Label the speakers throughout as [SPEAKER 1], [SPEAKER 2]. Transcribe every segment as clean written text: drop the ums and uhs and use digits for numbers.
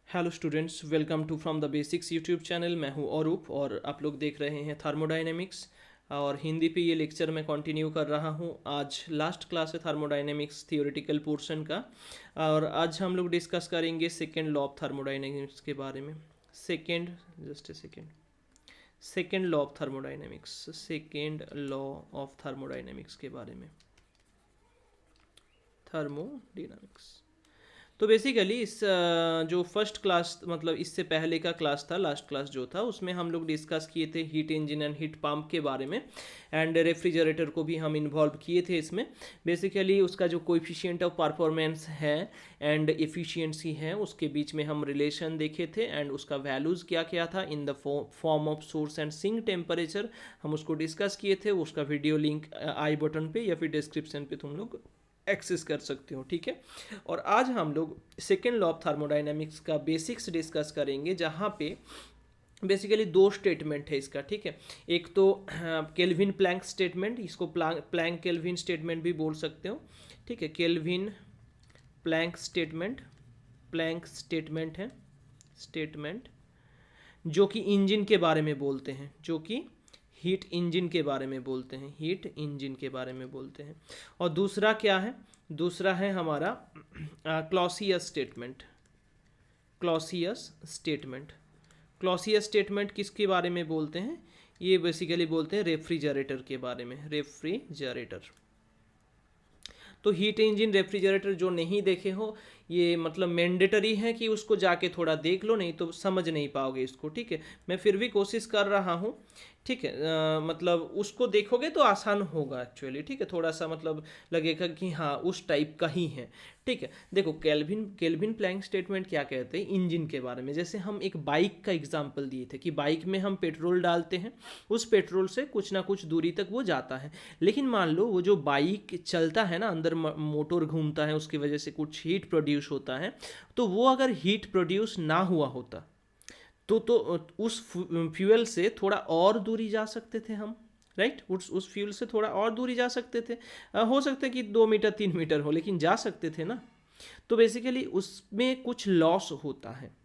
[SPEAKER 1] Hello students, welcome to from the basics YouTube channel. मैं हूं औरूप और आप लोग देख रहे हैं थर्मोडायनेमिक्स। और हिंदी पे ये लेक्चर मैं कंटिन्यू कर रहा हूं। आज लास्ट क्लास है थर्मोडायनेमिक्स थियोरेटिकल पोर्शन का। और आज हम लोग डिस्कस करेंगे सेकेंड लॉ ऑफ थर्मोडायनेमिक्स के बारे में। Second just a second second law of thermodynamics second law of thermodynamics के बारे में, थर्मोडायनेमिक्स। तो बेसिकली इस जो फर्स्ट क्लास मतलब इससे पहले का क्लास था, लास्ट क्लास जो था, उसमें हम लोग डिस्कस किए थे heat engine and heat pump के बारे में। एंड रेफ्रिजरेटर को भी हम इन्वॉल्व किए थे इसमें। बेसिकली उसका जो कोएफिशिएंट ऑफ परफॉर्मेंस है एंड एफिशिएंसी है, उसके बीच में हम रिलेशन देखे थे। एंड उसका वैल्यूज़ क्या क्या था in the form of source and sink temperature, हम उसको डिस्कस किए थे। उसका वीडियो लिंक आई बटन पे या फिर डिस्क्रिप्शन पे तुम लोग एक्सेस कर सकते हो, ठीक है। और आज हम लोग सेकेंड लॉ ऑफ थर्मोडायनेमिक्स का बेसिक्स डिस्कस करेंगे, जहाँ पे बेसिकली दो स्टेटमेंट है इसका, ठीक है। एक तो केल्विन प्लैंक स्टेटमेंट, इसको प्लैंक केल्विन स्टेटमेंट भी बोल सकते हो, ठीक है। Kelvin Planck statement, Planck statement है, स्टेटमेंट जो कि इंजन के बारे में बोलते हैं, जो कि हीट इंजन के बारे में बोलते हैं, हीट इंजन के बारे में बोलते हैं। और दूसरा क्या है, दूसरा है हमारा Clausius statement. Clausius statement, Clausius statement किसके बारे में बोलते हैं? ये बेसिकली बोलते हैं रेफ्रिजरेटर के बारे में, रेफ्रिजरेटर। तो हीट इंजन रेफ्रिजरेटर जो नहीं देखे हो, ये मतलब मैंडेटरी है कि उसको जाके थोड़ा देख लो, नहीं तो समझ नहीं पाओगे इसको, ठीक है। मैं फिर भी कोशिश कर रहा हूँ, ठीक है। मतलब उसको देखोगे तो आसान होगा एक्चुअली, ठीक है। थोड़ा सा मतलब लगेगा कि हाँ उस टाइप का ही है, ठीक है। देखो केल्विन प्लैंक स्टेटमेंट क्या कहते हैं इंजन के बारे में। जैसे हम एक बाइक का एग्जांपल दिए थे कि बाइक में हम पेट्रोल डालते हैं, उस पेट्रोल से कुछ ना कुछ दूरी तक वो जाता है। लेकिन मान लो वो जो बाइक चलता है ना, अंदर मोटर घूमता है, उसकी वजह से कुछ हीट प्रोड्यूस होता है। तो वो अगर हीट प्रोड्यूस ना हुआ होता तो उस फ्यूल से थोड़ा और दूरी जा सकते थे हम, राइट। उस फ्यूल से थोड़ा और दूरी जा सकते थे। हो सकता है कि 2 मीटर 3 मीटर हो, लेकिन जा सकते थे ना। तो बेसिकली उसमें कुछ लॉस होता है,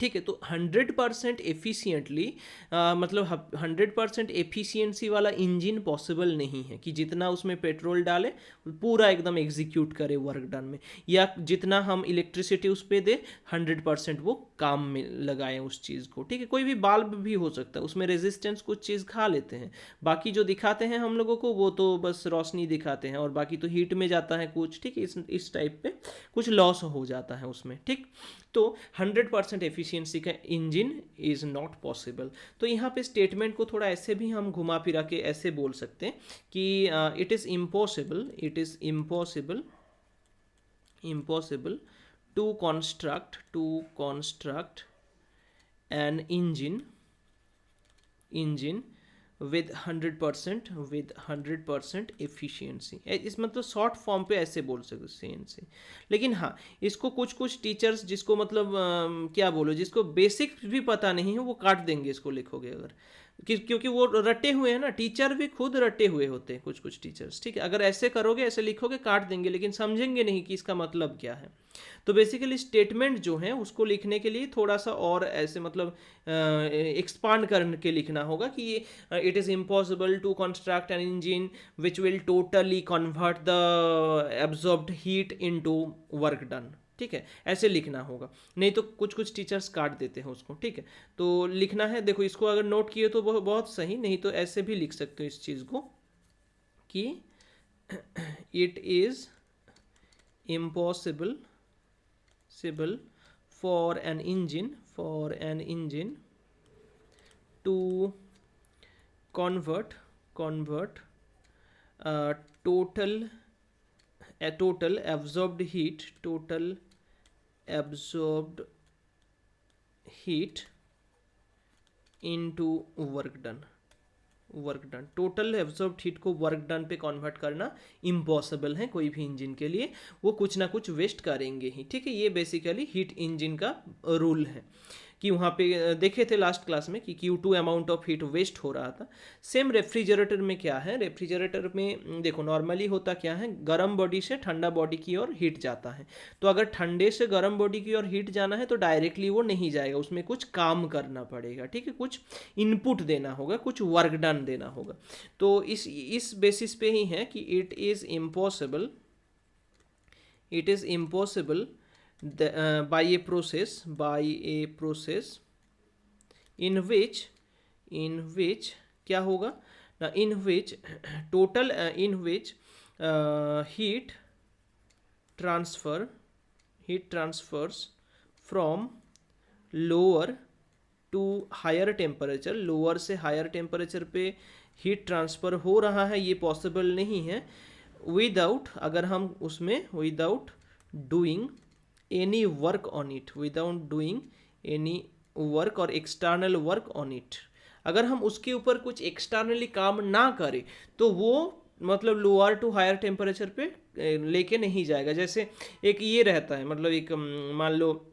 [SPEAKER 1] ठीक है। तो 100% एफिशिएंटली मतलब 100% एफिशिएंसी वाला इंजन पॉसिबल नहीं है कि जितना उसमें पेट्रोल डाले पूरा एकदम एग्जीक्यूट करे वर्क डन में, या जितना हम इलेक्ट्रिसिटी उस पर दे 100% वो काम में लगाएं उस चीज़ को, ठीक है। कोई भी बल्ब भी हो सकता है, उसमें रेजिस्टेंस कुछ चीज़ खा लेते हैं, बाकी जो दिखाते हैं हम लोगों को वो तो बस रोशनी दिखाते हैं, और बाकी तो हीट में जाता है कुछ, ठीक है। इस टाइप पे कुछ लॉस हो जाता है उसमें, ठीक। तो 100% एफिशिएंसी का इंजन इज़ नॉट पॉसिबल। तो यहाँ पे स्टेटमेंट को थोड़ा ऐसे भी हम घुमा फिरा के ऐसे बोल सकते हैं कि it is impossible, it is impossible, impossible to construct an engine with 100% efficiency. इस मतलब शॉर्ट फॉर्म पे ऐसे बोल सकते हैं इनसे। लेकिन हाँ, इसको कुछ कुछ टीचर्स जिसको मतलब क्या बोलो, जिसको बेसिक भी पता नहीं है वो काट देंगे इसको लिखोगे अगर, क्योंकि वो रटे हुए हैं ना, टीचर भी खुद रटे हुए होते हैं कुछ कुछ टीचर्स, ठीक है। अगर ऐसे करोगे, ऐसे लिखोगे, काट देंगे, लेकिन समझेंगे नहीं कि इसका मतलब क्या है। तो बेसिकली स्टेटमेंट जो है उसको लिखने के लिए थोड़ा सा और ऐसे मतलब एक्सपांड करके लिखना होगा कि ये it is impossible to construct an engine which will totally convert the absorbed heat into work done, ठीक है। ऐसे लिखना होगा, नहीं तो कुछ कुछ टीचर्स काट देते हैं उसको, ठीक है। तो लिखना है, देखो इसको अगर नोट किए तो बहुत सही, नहीं तो ऐसे भी लिख सकते हो इस चीज़ को कि it is impossible for an engine to convert total absorbed heat into work done. Total absorbed heat को वर्क डन पे कन्वर्ट करना इम्पॉसिबल है कोई भी इंजन के लिए, वो कुछ ना कुछ वेस्ट करेंगे ही, ठीक है। ये बेसिकली हीट इंजन का रूल है। कि वहाँ पे देखे थे लास्ट क्लास में कि Q2 amount of heat waste हो रहा था। सेम रेफ्रिजरेटर में क्या है, रेफ्रिजरेटर में देखो नॉर्मली होता क्या है, गर्म बॉडी से ठंडा बॉडी की ओर हीट जाता है। तो अगर ठंडे से गर्म बॉडी की ओर हीट जाना है तो डायरेक्टली वो नहीं जाएगा, उसमें कुछ काम करना पड़ेगा, ठीक है, कुछ इनपुट देना होगा, कुछ वर्क डन देना होगा। तो इस बेसिस पे ही है कि it is impossible by a process in which क्या होगा ना, in which heat transfers from lower to higher temperature, lower से हायर टेम्परेचर पे हीट ट्रांसफ़र हो रहा है, ये पॉसिबल नहीं है विदाउट, अगर हम उसमें without doing any work on it, without doing any work और एक्सटर्नल वर्क ऑन इट। अगर हम उसके ऊपर कुछ एक्सटर्नली काम ना करें तो वो मतलब लोअर टू हायर टेम्परेचर पे लेके नहीं जाएगा। जैसे एक ये रहता है, मतलब एक मान लो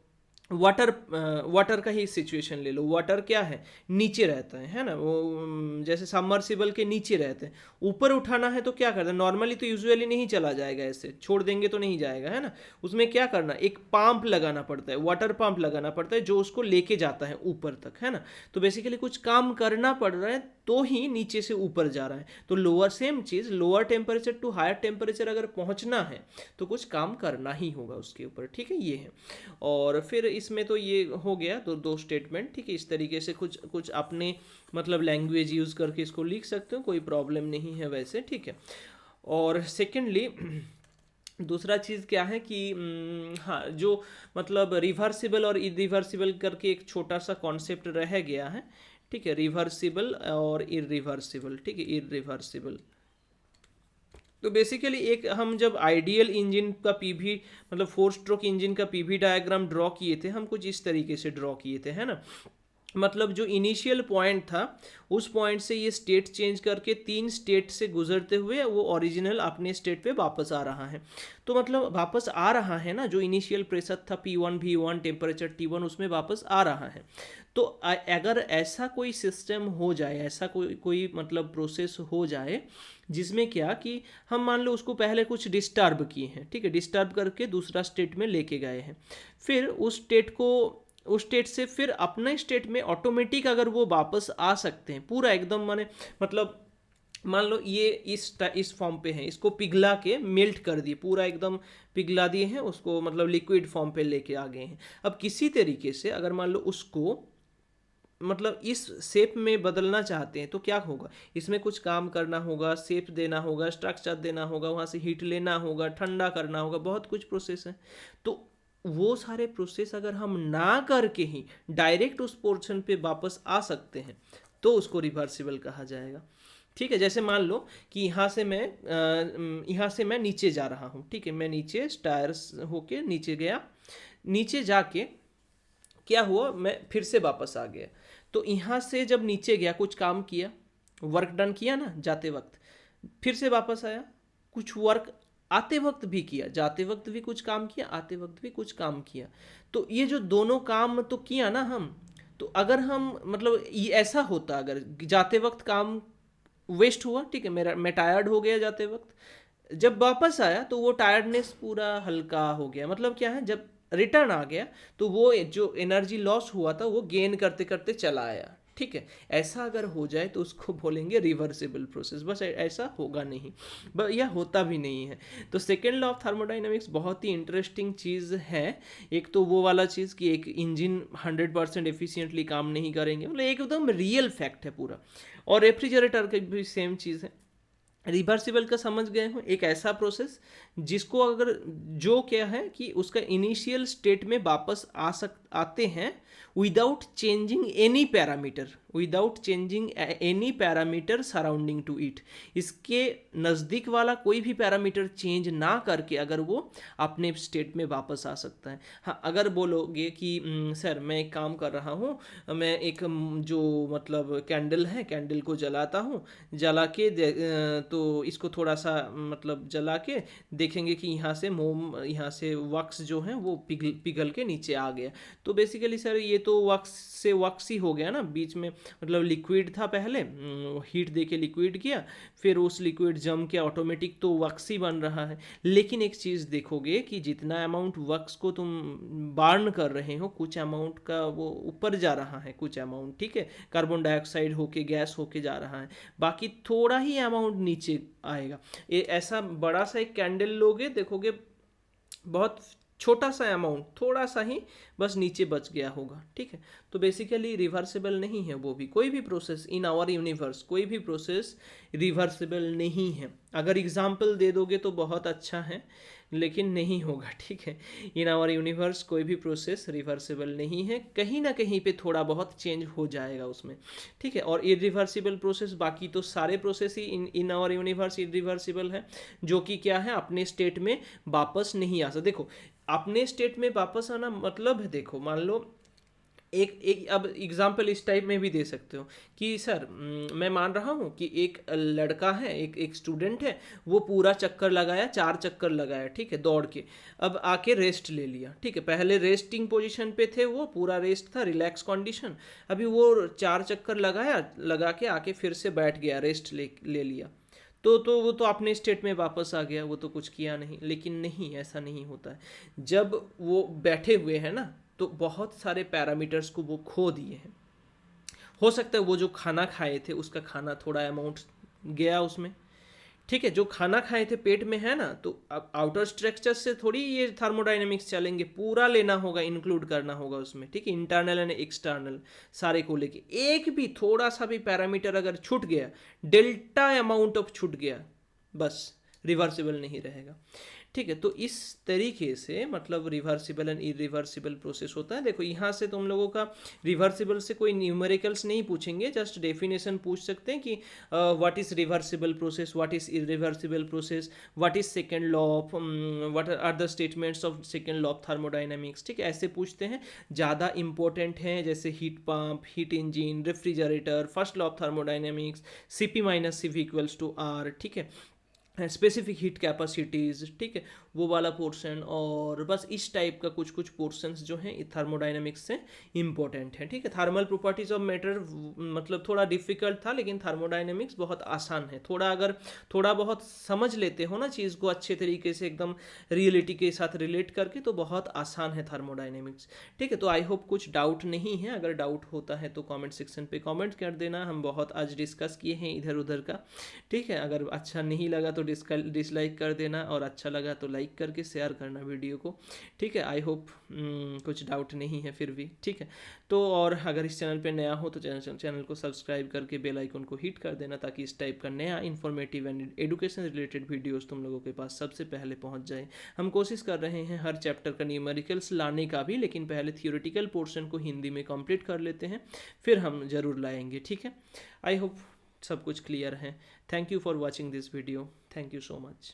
[SPEAKER 1] वाटर का ही सिचुएशन ले लो। वाटर क्या है, नीचे रहता है ना, वो जैसे सबमर्सिबल के नीचे रहते हैं। ऊपर उठाना है तो क्या करता है, नॉर्मली तो यूजुअली नहीं चला जाएगा, ऐसे छोड़ देंगे तो नहीं जाएगा, है ना। उसमें क्या करना, एक पंप लगाना पड़ता है, वाटर पंप लगाना पड़ता है जो उसको लेके जाता है ऊपर तक, है ना। तो बेसिकली कुछ काम करना पड़ रहा है तो ही नीचे से ऊपर जा रहा है। तो लोअर, सेम चीज़, lower temperature to higher temperature अगर पहुंचना है तो कुछ काम करना ही होगा उसके ऊपर, ठीक है, ये है। और फिर इसमें तो ये हो गया तो दो स्टेटमेंट, ठीक है। इस तरीके से कुछ कुछ अपने मतलब लैंग्वेज यूज़ करके इसको लिख सकते हो, कोई प्रॉब्लम नहीं है वैसे, ठीक है। और सेकेंडली दूसरा चीज़ क्या है कि हाँ, जो मतलब रिवर्सिबल और इरिवर्सिबल करके एक छोटा सा कॉन्सेप्ट रह गया है, ठीक है, रिवर्सिबल और इरिवर्सिबल, ठीक है, इरिवर्सिबल। तो बेसिकली एक हम जब आइडियल इंजन का पीवी मतलब 4 स्ट्रोक इंजन का पीवी डायग्राम ड्रॉ किए थे, हम कुछ इस तरीके से ड्रॉ किए थे, है ना। मतलब जो इनिशियल पॉइंट था उस पॉइंट से ये स्टेट चेंज करके 3 स्टेट से गुजरते हुए वो ओरिजिनल अपने स्टेट पे वापस आ रहा है। तो मतलब वापस आ रहा है ना, जो इनिशियल प्रेशर था P1 V1 टेम्परेचर T1 उसमें वापस आ रहा है। तो अगर ऐसा कोई सिस्टम हो जाए, ऐसा कोई मतलब प्रोसेस हो जाए जिसमें क्या कि हम मान लो उसको पहले कुछ डिस्टर्ब किए हैं, ठीक है, डिस्टर्ब करके दूसरा स्टेट में लेके गए हैं, फिर उस स्टेट से फिर अपने स्टेट में ऑटोमेटिक अगर वो वापस आ सकते हैं पूरा एकदम, माने मतलब मान लो ये इस फॉर्म पे है, इसको पिघला के मेल्ट कर दिए, पूरा एकदम पिघला दिए हैं उसको, मतलब लिक्विड फॉर्म पे लेके आ गए हैं। अब किसी तरीके से अगर मान लो उसको मतलब इस शेप में बदलना चाहते हैं तो क्या होगा, इसमें कुछ काम करना होगा, शेप देना होगा, स्ट्रक्चर देना होगा, वहाँ से हीट लेना होगा, ठंडा करना होगा, बहुत कुछ प्रोसेस है। तो वो सारे प्रोसेस अगर हम ना करके ही डायरेक्ट उस पोर्शन पे वापस आ सकते हैं तो उसको रिवर्सिबल कहा जाएगा, ठीक है। जैसे मान लो कि यहाँ से मैं नीचे जा रहा हूँ, ठीक है, मैं नीचे टायर्स होके नीचे गया, नीचे जाके क्या हुआ, मैं फिर से वापस आ गया। तो यहाँ से जब नीचे गया, कुछ काम किया, वर्क डन किया ना जाते वक्त, फिर से वापस आया, कुछ वर्क आते वक्त भी किया, जाते वक्त भी कुछ काम किया, आते वक्त भी कुछ काम किया। तो ये जो दोनों काम तो किया ना हम, तो अगर हम मतलब ये ऐसा होता, अगर जाते वक्त काम वेस्ट हुआ, ठीक है, मैं टायर्ड हो गया जाते वक्त, जब वापस आया तो वो टायर्डनेस पूरा हल्का हो गया। मतलब क्या है, जब रिटर्न आ गया तो वो जो एनर्जी लॉस हुआ था वो गेन करते करते चला आया, ठीक है। ऐसा अगर हो जाए तो उसको बोलेंगे रिवर्सिबल प्रोसेस। बस ऐसा होगा नहीं, यह होता भी नहीं है। तो सेकेंड लॉ ऑफ थर्मोडाइनमिक्स बहुत ही इंटरेस्टिंग चीज़ है। एक तो वो वाला चीज़ कि एक इंजन 100% एफिशिएंटली काम नहीं करेंगे, मतलब एकदम रियल फैक्ट है पूरा। और रेफ्रिजरेटर की भी सेम चीज़ है। रिवर्सिबल का समझ गए हो, एक ऐसा प्रोसेस जिसको अगर जो क्या है कि उसका इनिशियल स्टेट में वापस आते हैं without changing any parameter, without changing any parameter surrounding to it. इसके नज़दीक वाला कोई भी पैरामीटर चेंज ना करके अगर वो अपने स्टेट में वापस आ सकता है। हाँ, अगर बोलोगे कि सर मैं एक काम कर रहा हूँ, मैं एक जो मतलब कैंडल है, कैंडल को जलाता हूँ, जला के तो इसको थोड़ा सा मतलब जला के देखेंगे कि यहाँ से वक्स जो है वो पिघल के नीचे आ गया। तो बेसिकली सर ये तो वक्स से वक्स ही हो गया ना, बीच में मतलब लिक्विड था पहले, हीट दे के लिक्विड किया, फिर उस लिक्विड जम के ऑटोमेटिक तो वक्स ही बन रहा है। लेकिन एक चीज़ देखोगे कि जितना अमाउंट वक्स को तुम बर्न कर रहे हो, कुछ अमाउंट का वो ऊपर जा रहा है, कुछ अमाउंट, ठीक है, कार्बन डाइऑक्साइड होके गैस होके जा रहा है, बाकी थोड़ा ही अमाउंट नीचे आएगा। ये ऐसा बड़ा सा एक कैंडल लोगे, देखोगे बहुत छोटा सा अमाउंट, थोड़ा सा ही बस नीचे बच गया होगा, ठीक है। तो बेसिकली रिवर्सिबल नहीं है वो भी, कोई भी प्रोसेस इन आवर यूनिवर्स, कोई भी प्रोसेस रिवर्सिबल नहीं है। अगर एग्जाम्पल दे दोगे तो बहुत अच्छा है, लेकिन नहीं होगा, ठीक है। इन आवर यूनिवर्स कोई भी प्रोसेस रिवर्सिबल नहीं है, कहीं ना कहीं पे थोड़ा बहुत चेंज हो जाएगा उसमें, ठीक है। और इरिवर्सिबल प्रोसेस, बाकी तो सारे प्रोसेस ही इन आवर यूनिवर्स इरिवर्सिबल है, जो कि क्या है, अपने स्टेट में वापस नहीं आ सकता। देखो अपने स्टेट में वापस आना मतलब है, देखो मान लो एक एक अब एग्जाम्पल इस टाइप में भी दे सकते हो कि सर मैं मान रहा हूँ कि एक लड़का है, एक स्टूडेंट है, वो पूरा चक्कर लगाया, 4 चक्कर लगाया, ठीक है, दौड़ के, अब आके रेस्ट ले लिया, ठीक है, पहले रेस्टिंग पोजीशन पे थे, वो पूरा रेस्ट था, रिलैक्स कंडीशन, अभी वो 4 चक्कर लगाया, लगा के आके फिर से बैठ गया, रेस्ट ले लिया, तो वो तो अपने स्टेट में वापस आ गया, वो तो कुछ किया नहीं। लेकिन नहीं, ऐसा नहीं होता है। जब वो बैठे हुए हैं ना, तो बहुत सारे पैरामीटर्स को वो खो दिए हैं। हो सकता है वो जो खाना खाए थे उसका खाना थोड़ा अमाउंट गया उसमें, ठीक है, जो खाना खाए थे पेट में है ना, तो अब आउटर स्ट्रक्चर से थोड़ी ये थर्मोडाइनमिक्स चलेंगे, पूरा लेना होगा, इंक्लूड करना होगा उसमें, ठीक है, इंटरनल एंड एक्सटर्नल सारे को लेके। एक भी थोड़ा सा भी पैरामीटर अगर छूट गया, डेल्टा अमाउंट ऑफ छूट गया, बस रिवर्सिबल नहीं रहेगा, ठीक है। तो इस तरीके से मतलब रिवर्सिबल एंड इरिवर्सिबल प्रोसेस होता है। देखो यहाँ से तुम लोगों का रिवर्सिबल से कोई न्यूमेरिकल्स नहीं पूछेंगे, जस्ट डेफिनेशन पूछ सकते हैं कि what is reversible process, what is irreversible process, what is second law of, what are the statements of second law of thermodynamics, ठीक है, ऐसे पूछते हैं। ज़्यादा इंपॉर्टेंट हैं जैसे heat pump, heat engine, refrigerator, first law of thermodynamics, CP minus CV equals to R, ठीक है, स्पेसिफिक हीट कैपेसिटीज़, ठीक है, वो वाला पोर्शन, और बस इस टाइप का कुछ कुछ पोर्शंस जो हैं थर्मोडाइनमिक्स से इंपॉर्टेंट है, ठीक है। थर्मल प्रॉपर्टीज ऑफ मैटर मतलब थोड़ा डिफिकल्ट था, लेकिन थर्मोडाइनमिक्स बहुत आसान है। थोड़ा अगर थोड़ा बहुत समझ लेते हो ना चीज़ को अच्छे तरीके से, एकदम रियलिटी के साथ रिलेट करके, तो बहुत आसान है थर्मोडाइनमिक्स, ठीक है। तो आई होप कुछ डाउट नहीं है, अगर डाउट होता है तो कॉमेंट सेक्शन पे कॉमेंट कर देना। हम बहुत आज डिस्कस किए हैं इधर उधर का, ठीक है। अगर अच्छा नहीं लगा तो डिसलाइक कर देना, और अच्छा लगा तो लाइक करके शेयर करना वीडियो को, ठीक है। आई होप कुछ डाउट नहीं है फिर भी, ठीक है। तो और अगर इस चैनल पे नया हो तो चैनल को सब्सक्राइब करके बेल आइकन को हिट कर देना, ताकि इस टाइप का नया informative and education related videos तुम लोगों के पास सबसे पहले पहुंच जाए। हम कोशिश कर रहे हैं हर चैप्टर का न्यूमेरिकल्स लाने का भी, लेकिन पहले थियोरेटिकल पोर्शन को हिंदी में कंप्लीट कर लेते हैं, फिर हम ज़रूर लाएंगे, ठीक है। आई होप सब कुछ क्लियर है। Thank you for watching this video, thank you so much.